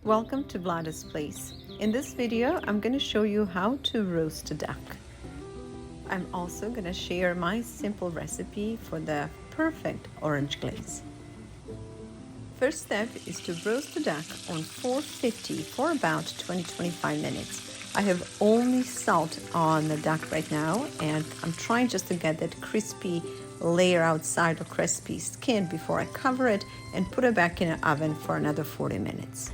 Welcome to VLADA'S place. In this video, I'm going to show you how to roast a duck. I'm also going to share my simple recipe for the perfect orange glaze. First step is to roast the duck on 450 for about 20-25 minutes. I have only salt on the duck right now, and I'm trying just to get that crispy layer outside or crispy skin before I cover it and put it back in the oven for another 40 minutes.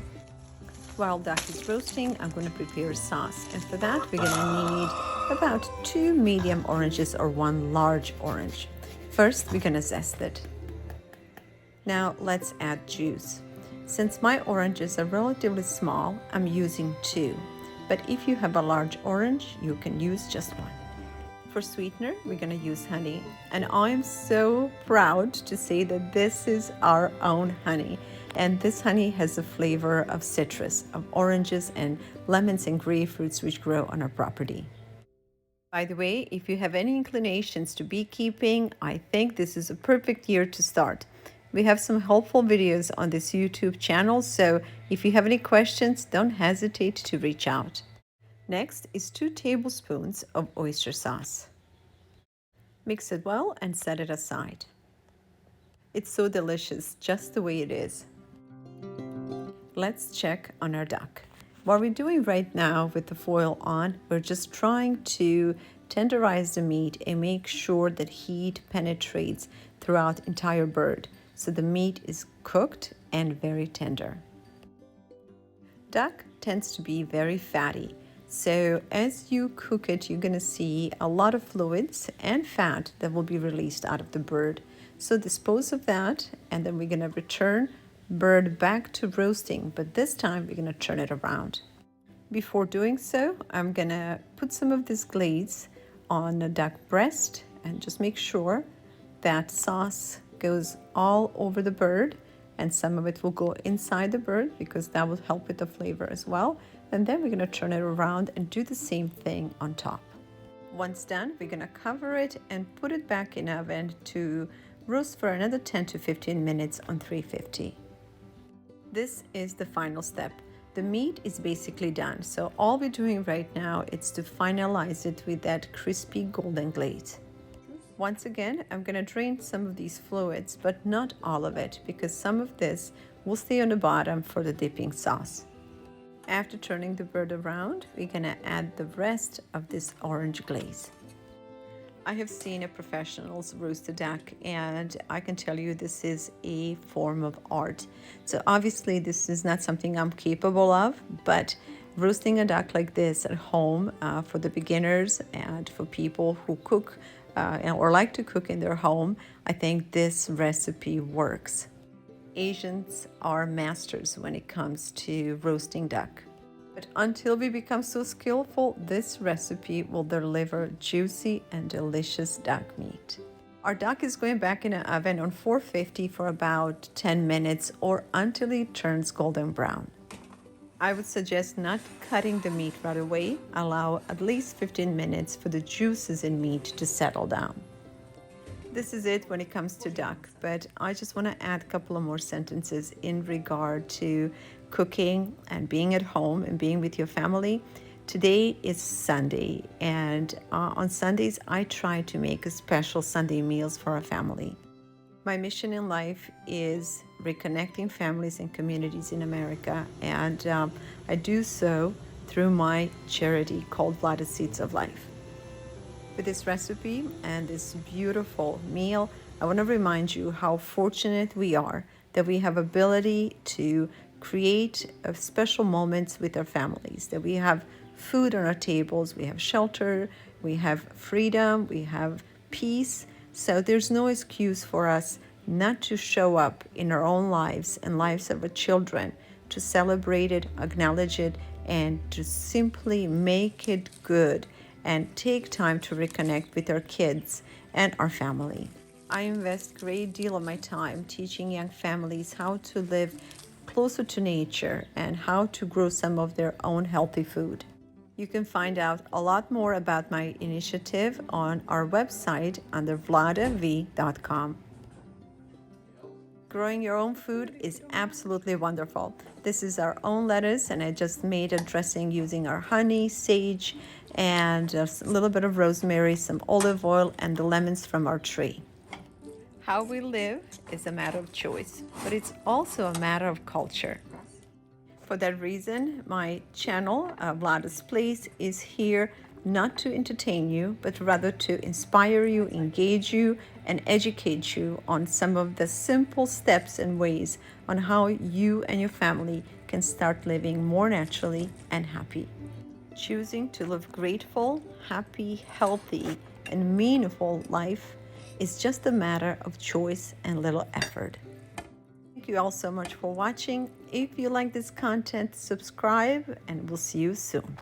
While duck is roasting, I'm going to prepare a sauce, and for that we're going to need about 2 medium oranges or 1 large orange. First we're going to zest it. Now let's add juice. Since my oranges are relatively small, I'm using 2, but if you have a large orange, you can use just 1. For sweetener, we're going to use honey, and I'm so proud to say that this is our own honey. And this honey has the flavor of citrus, of oranges and lemons and grapefruits which grow on our property. By the way, if you have any inclinations to beekeeping, I think this is a perfect year to start. We have some helpful videos on this YouTube channel, so if you have any questions, don't hesitate to reach out. Next is 2 tablespoons of oyster sauce. Mix it well and set it aside. It's so delicious just the way it is. Let's check on our duck. What we're doing right now with the foil on, we're just trying to tenderize the meat and make sure that heat penetrates throughout the entire bird, so the meat is cooked and very tender. Duck tends to be very fatty, so as you cook it, you're going to see a lot of fluids and fat that will be released out of the bird. So dispose of that, and then we're going to return bird back to roasting, but this time we're going to turn it around. Before doing so, I'm going to put some of this glaze on the duck breast and just make sure that sauce goes all over the bird, and some of it will go inside the bird because that will help with the flavor as well. And then we're going to turn it around and do the same thing on top. Once done, we're going to cover it and put it back in oven to roast for another 10 to 15 minutes on 350. This is the final step. The meat is basically done, so all we're doing right now is to finalize it with that crispy golden glaze. Once again, I'm going to drain some of these fluids, but not all of it, because some of this will stay on the bottom for the dipping sauce. After turning the bird around, we're going to add the rest of this orange glaze. I have seen a professional's roast a duck, and I can tell you this is a form of art. So obviously this is not something I'm capable of, but roasting a duck like this at home for the beginners and for people who cook or like to cook in their home, I think this recipe works. Asians are masters when it comes to roasting duck. But until we become so skillful, this recipe will deliver juicy and delicious duck meat. Our duck is going back in the oven on 450 for about 10 minutes or until it turns golden brown. I would suggest not cutting the meat right away. Allow at least 15 minutes for the juices in meat to settle down. This is it when it comes to duck, but I just want to add a couple of more sentences in regard to cooking and being at home and being with your family. Today is Sunday, and on Sundays I try to make a special Sunday meals for our family. My mission in life is reconnecting families and communities in America, and I do so through my charity called VLADA'S Seeds of Life. With this recipe and this beautiful meal, I want to remind you how fortunate we are that we have ability to create special moments with our families, that we have food on our tables, we have shelter, we have freedom, we have peace. So there's no excuse for us not to show up in our own lives and lives of our children, to celebrate it, acknowledge it, and to simply make it good and take time to reconnect with our kids and our family. I invest a great deal of my time teaching young families how to live closer to nature and how to grow some of their own healthy food. You can find out a lot more about my initiative on our website under VLADA'S.com. Growing your own food is absolutely wonderful. This is our own lettuce, and I just made a dressing using our honey, sage, and a little bit of rosemary, some olive oil, and the lemons from our tree. How we live is a matter of choice, but it's also a matter of culture. For that reason, my channel, VLADA'S Place, is here not to entertain you, but rather to inspire you, engage you, and educate you on some of the simple steps and ways on how you and your family can start living more naturally and happy. Choosing to live grateful, happy, healthy, and meaningful life is just a matter of choice and little effort. Thank you all so much for watching. If you like this content, subscribe, and we'll see you soon.